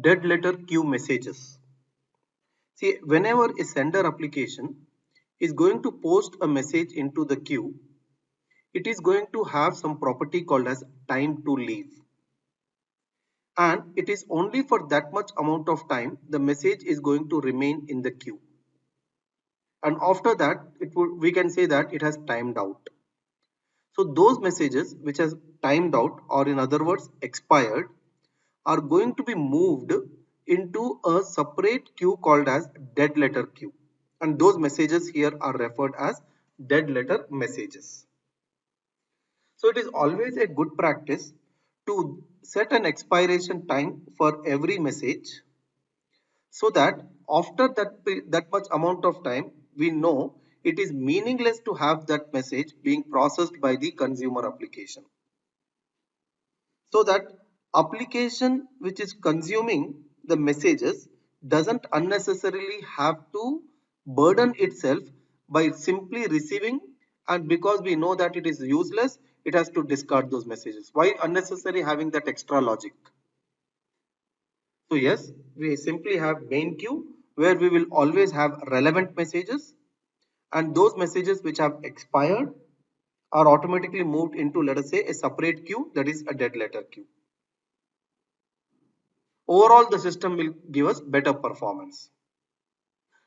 dead letter queue messages. See, whenever a sender application is going to post a message into the queue, it is going to have some property called as time to leave. And it is only for that much amount of time the message is going to remain in the queue. And after that, we can say that it has timed out. So those messages which has timed out, or in other words expired, are going to be moved into a separate queue called as dead letter queue. And those messages here are referred as dead letter messages. So it is always a good practice to set an expiration time for every message, so that after that much amount of time we know it is meaningless to have that message being processed by the consumer application. So that application which is consuming the messages doesn't unnecessarily have to burden itself by simply receiving, and because we know that it is useless, it has to discard those messages. Why unnecessary having that extra logic? So yes, we simply have main queue where we will always have relevant messages, and those messages which have expired are automatically moved into, let us say, a separate queue, that is a dead letter queue. Overall, the system will give us better performance.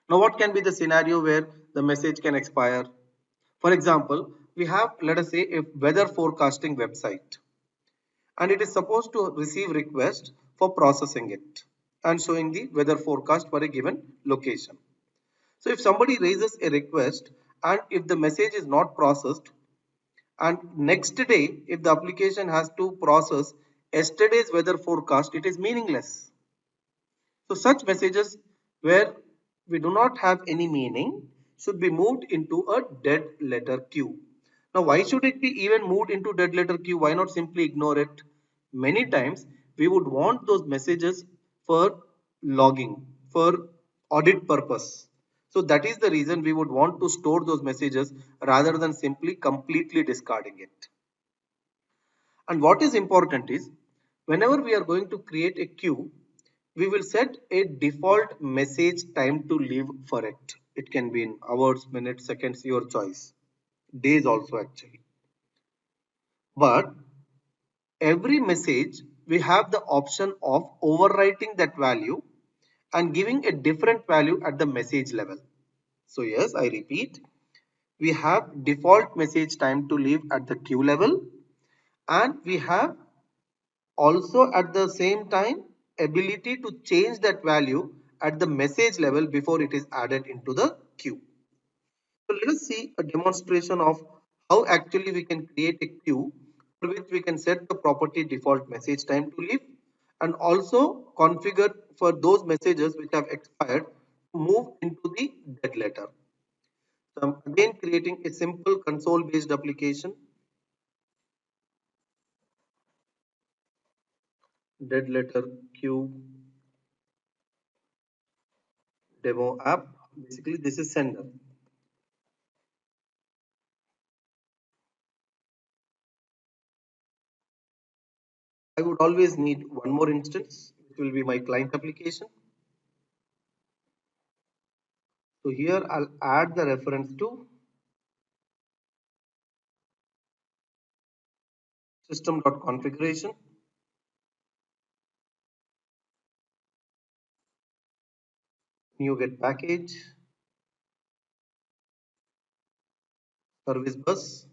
Now, what can be the scenario where the message can expire? For example, we have, let us say, a weather forecasting website, and it is supposed to receive request for processing it and showing the weather forecast for a given location. So if somebody raises a request and if the message is not processed, and next day if the application has to process yesterday's weather forecast, it is meaningless. So such messages where we do not have any meaning should be moved into a dead letter queue. Now why should it be even moved into dead letter queue? Why not simply ignore it? Many times we would want those messages for logging, for audit purpose. So that is the reason we would want to store those messages rather than simply completely discarding it. And what is important is, whenever we are going to create a queue, we will set a default message time to leave for it. It can be in hours, minutes, seconds, your choice. Days also actually. But every message, we have the option of overwriting that value and giving a different value at the message level. So yes, I repeat, we have default message time to leave at the queue level, and we have also at the same time ability to change that value at the message level before it is added into the queue. So let us see a demonstration of how actually we can create a queue for which we can set the property default message time to leave, and also configure for those messages which have expired to move into the dead letter. So I'm again creating a simple console based application, dead letter queue demo app. Basically this is sender. I would always need one more instance, which will be my client application. So here I'll add the reference to system.configuration, new get package, service bus,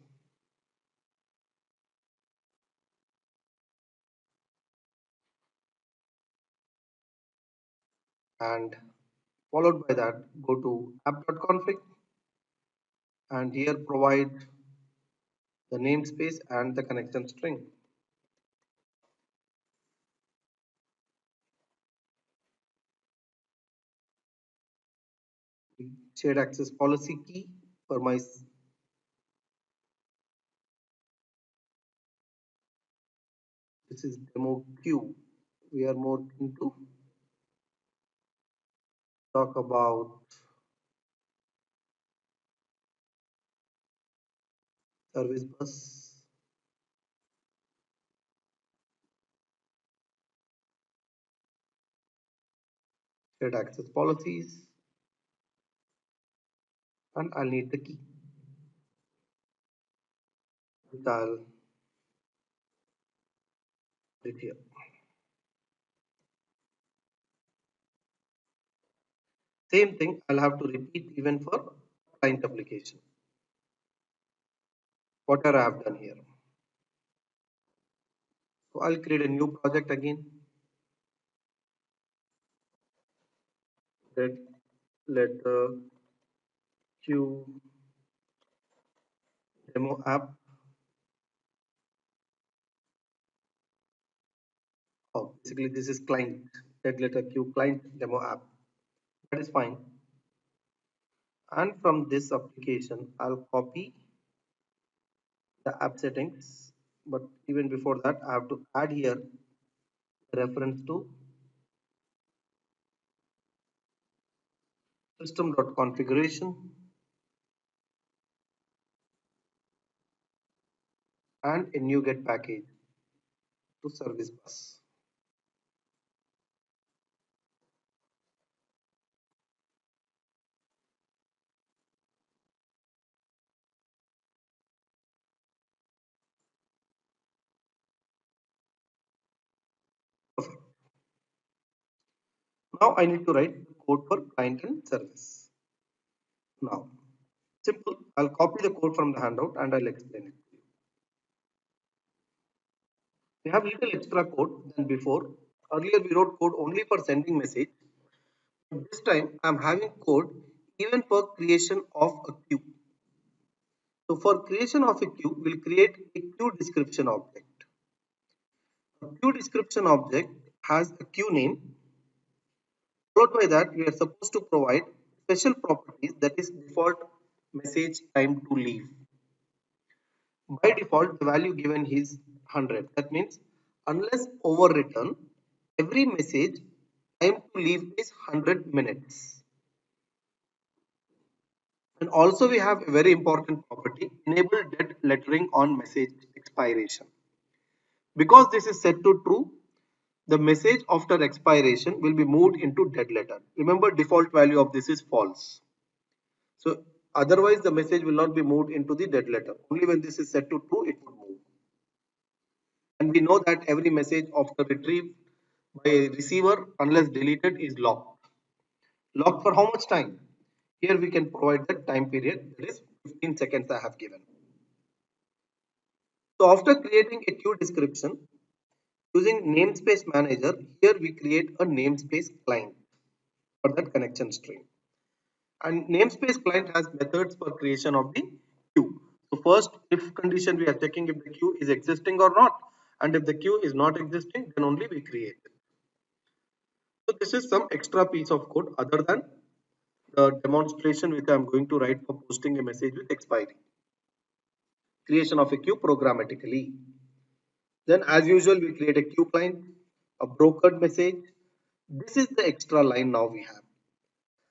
and followed by that go to app.config, and here provide the namespace and the connection string. Shared access policy key for my, this is demo queue. We are more into talk about service bus, Create access policies, and I'll need the key, which I'll put here. Same thing I'll have to repeat even for client application. Whatever I have done here. So I'll create a new project again. Let the queue demo app. Oh, basically this is client. Let a queue client demo app. That is fine. And from this application, I'll copy the app settings. But even before that, I have to add here the reference to system.configuration and a new get package to service bus. Perfect. Now I need to write the code for client and service. Now, simple. I'll copy the code from the handout and I'll explain it. We have little extra code than before. Earlier we wrote code only for sending message. But this time I'm having code even for creation of a queue. So for creation of a queue, we'll create a queue description object. A queue description object has a queue name. Followed by that, we are supposed to provide special properties that is default message time to leave. By default, the value given is 100. That means unless overwritten, every message time to leave is 100 minutes. And also we have a very important property, enable dead lettering on message expiration. Because this is set to true, the message after expiration will be moved into dead letter. Remember, default value of this is false. So otherwise the message will not be moved into the dead letter. Only when this is set to true, it will move. And we know that every message after retrieved by a receiver, unless deleted, is locked. Locked for how much time? Here we can provide the time period, that is 15 seconds I have given. So after creating a queue description, using namespace manager, here we create a namespace client for that connection string. And namespace client has methods for creation of the queue. So first, if condition we are checking if the queue is existing or not, and if the queue is not existing, then only we create it. So this is some extra piece of code other than the demonstration which I am going to write for posting a message with expiry. Creation of a queue programmatically. Then as usual, we create a queue client, a brokered message. This is the extra line now we have.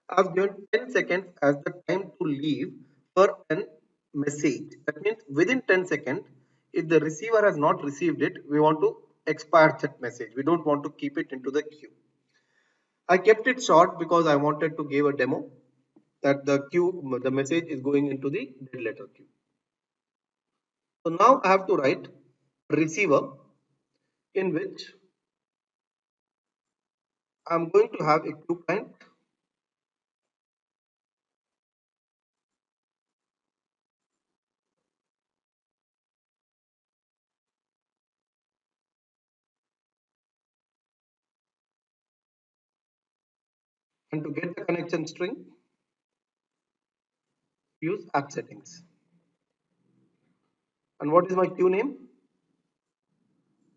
I've given 10 seconds as the time to leave for an message. That means within 10 seconds, if the receiver has not received it, we want to expire that message. We don't want to keep it into the queue. I kept it short because I wanted to give a demo that the message is going into the dead letter queue. So now I have to write receiver in which I'm going to have a queue client and to get the connection string, use app settings. And what is my queue name?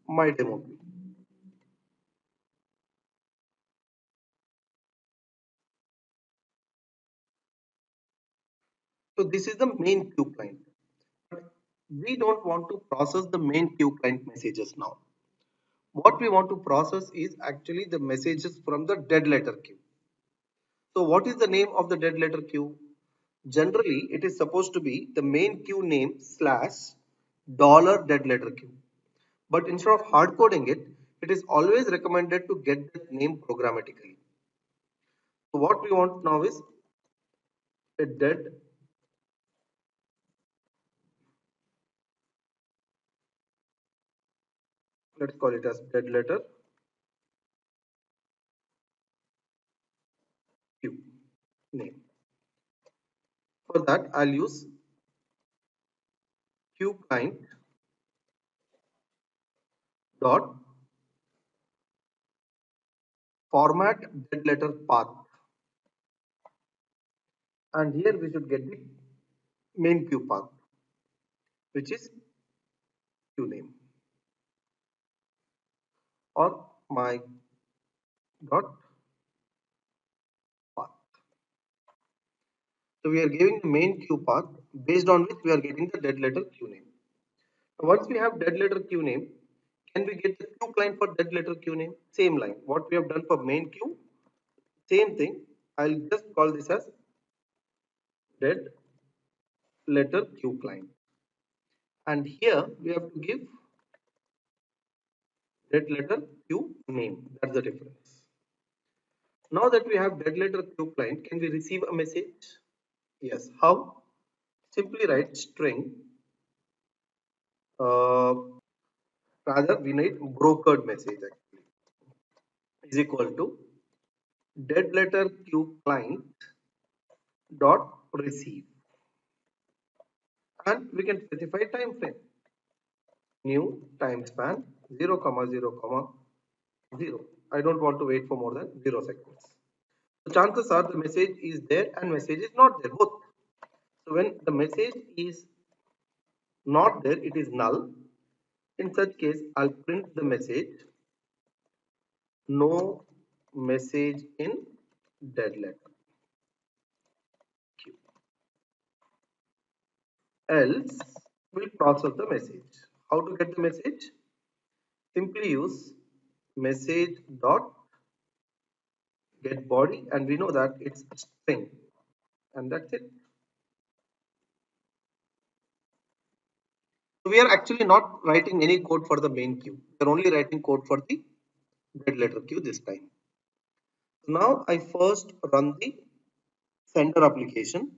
My demo queue. So this is the main queue client. But we don't want to process the main queue client messages now. What we want to process is actually the messages from the dead letter queue. So what is the name of the dead letter queue? Generally, it is supposed to be the main queue name slash dollar dead letter queue. But instead of hard coding it, it is always recommended to get that name programmatically. So what we want now is a dead, let's call it as dead letter Q name. For that, I'll use Q client dot format dead letter path, and here we should get the main Q path, which is Q name or my dot path. So we are giving the main Q path based on which we are getting the dead letter Q name. Now once we have dead letter Q name, can we get the Q client for dead letter Q name? Same line. What we have done for main Q, same thing. I'll just call this as dead letter Q client. And here we have to give dead letter Q name. That's the difference. Now that we have dead letter Q client, can we receive a message? Yes. How? Simply write string. Uh, Rather, we need brokered message actually is equal to dead letter Q client dot receive, and we can specify time frame. New time span 0 comma 0 comma 0. I don't want to wait for more than 0 seconds. The chances are the message is there and message is not there both. So when the message is not there, it is null. In such case, I'll print the message no message in dead letter Q. Else we'll process the message. How to get the message? Simply use message dot get body, and we know that it's string, and that's it. So we are actually not writing any code for the main queue. We are only writing code for the dead letter queue this time. So now I first run the sender application.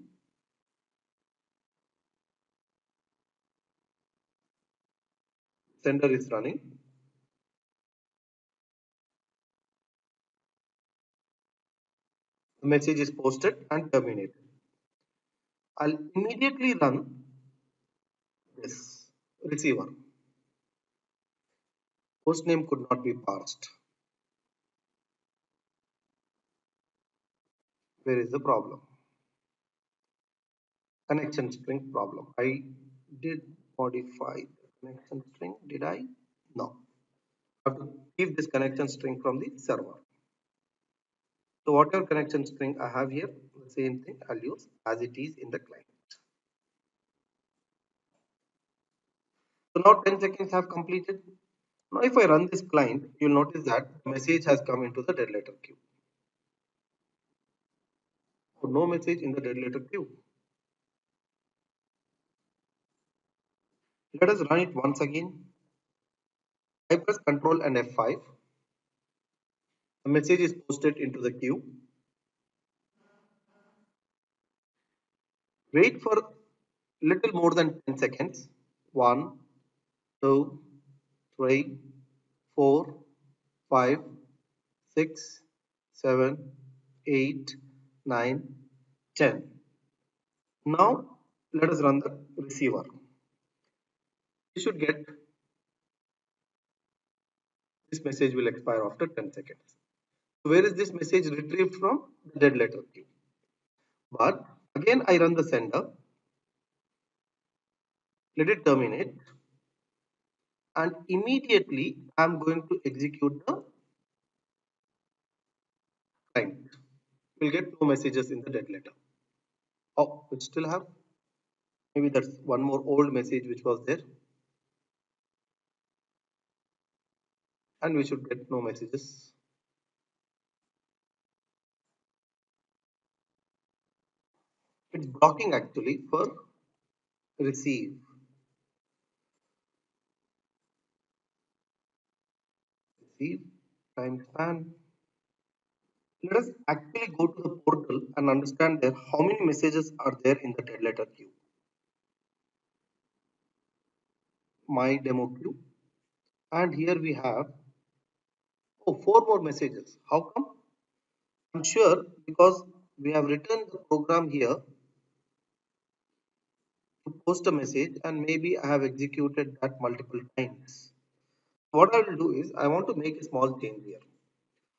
Sender is running. The message is posted and terminated. I'll immediately run this receiver. Host name could not be parsed. Where is the problem? Connection string problem. I did modify the connection string. Did I? No. I have to give this connection string from the server. So whatever connection string I have here, the same thing I'll use as it is in the client. So now 10 seconds have completed. Now if I run this client, you'll notice that the message has come into the dead letter queue. So no message in the dead letter queue. Let us run it once again. I press Ctrl and F5. The message is posted into the queue. Wait for little more than 10 seconds. 1, 2, 3, 4, 5, 6, 7, 8, 9, 10. Now let us run the receiver. You should get this message will expire after 10 seconds. So where is this message retrieved from? The dead letter queue. But again I run the sender, let it terminate, and immediately I'm going to execute the client. We'll get no messages in the dead letter. Oh, we still have maybe that's one more old message which was there, and we should get no messages. It's blocking actually for receive. Receive time span Let us actually go to the portal and understand there how many messages are there in the dead letter queue. My demo queue. And here we have, oh, four more messages. How come? I'm sure because we have written the program here to post a message and maybe I have executed that multiple times. What I will do is I want to make a small change here.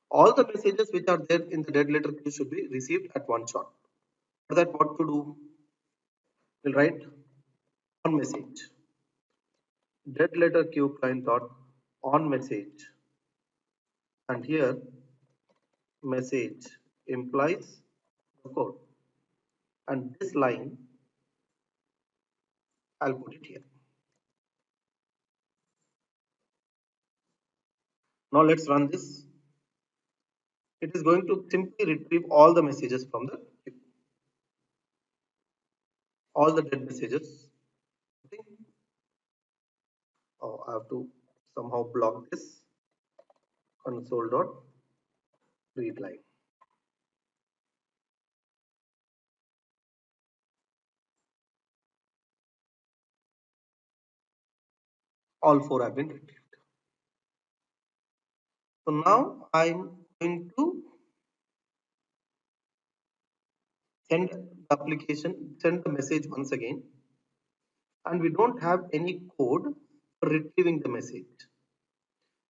All the messages which are there in the dead letter queue should be received at one shot. For that, what to do? We'll write on message. Dead letter queue client dot on message. And here message implies the code. And this line I'll put it here. Now let's run this. It is going to simply retrieve all the messages from the queue, all the dead messages. Okay. Oh, I have to somehow block this console dot read line. All four have been retrieved. So now I'm going to send the application, send the message once again, and we don't have any code for retrieving the message.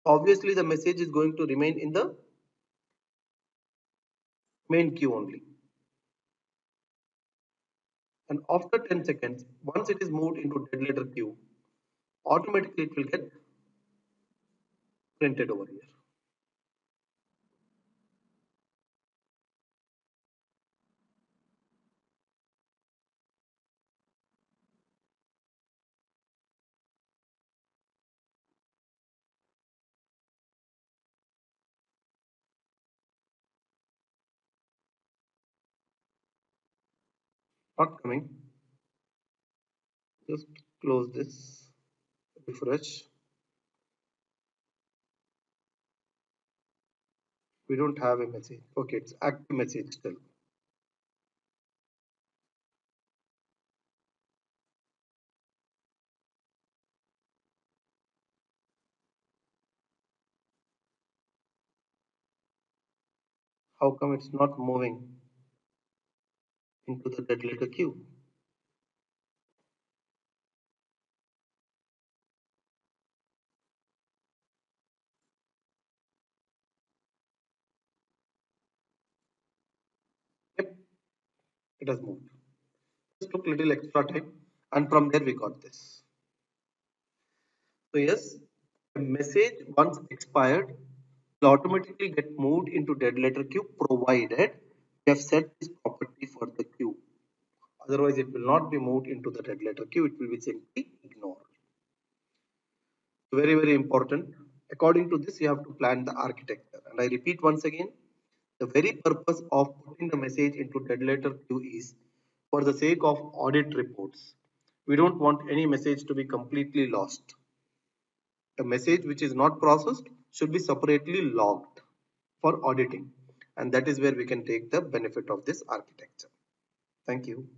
Obviously, the message is going to remain in the main queue only. And after 10 seconds, once it is moved into dead letter queue, automatically it will get printed over here. Not coming. Just close this, refresh. We don't have a message. Okay, it's active message still. How come it's not moving into the dead letter queue? Yep, it has moved. Just took little extra time, and from there we got this. So yes, a message once expired will automatically get moved into dead letter queue provided we have set this property for the queue. Otherwise, it will not be moved into the dead letter queue. It will be simply ignored. Very, very important. According to this, you have to plan the architecture. And I repeat once again, the very purpose of putting the message into dead letter queue is for the sake of audit reports. We don't want any message to be completely lost. A message which is not processed should be separately logged for auditing. And that is where we can take the benefit of this architecture. Thank you.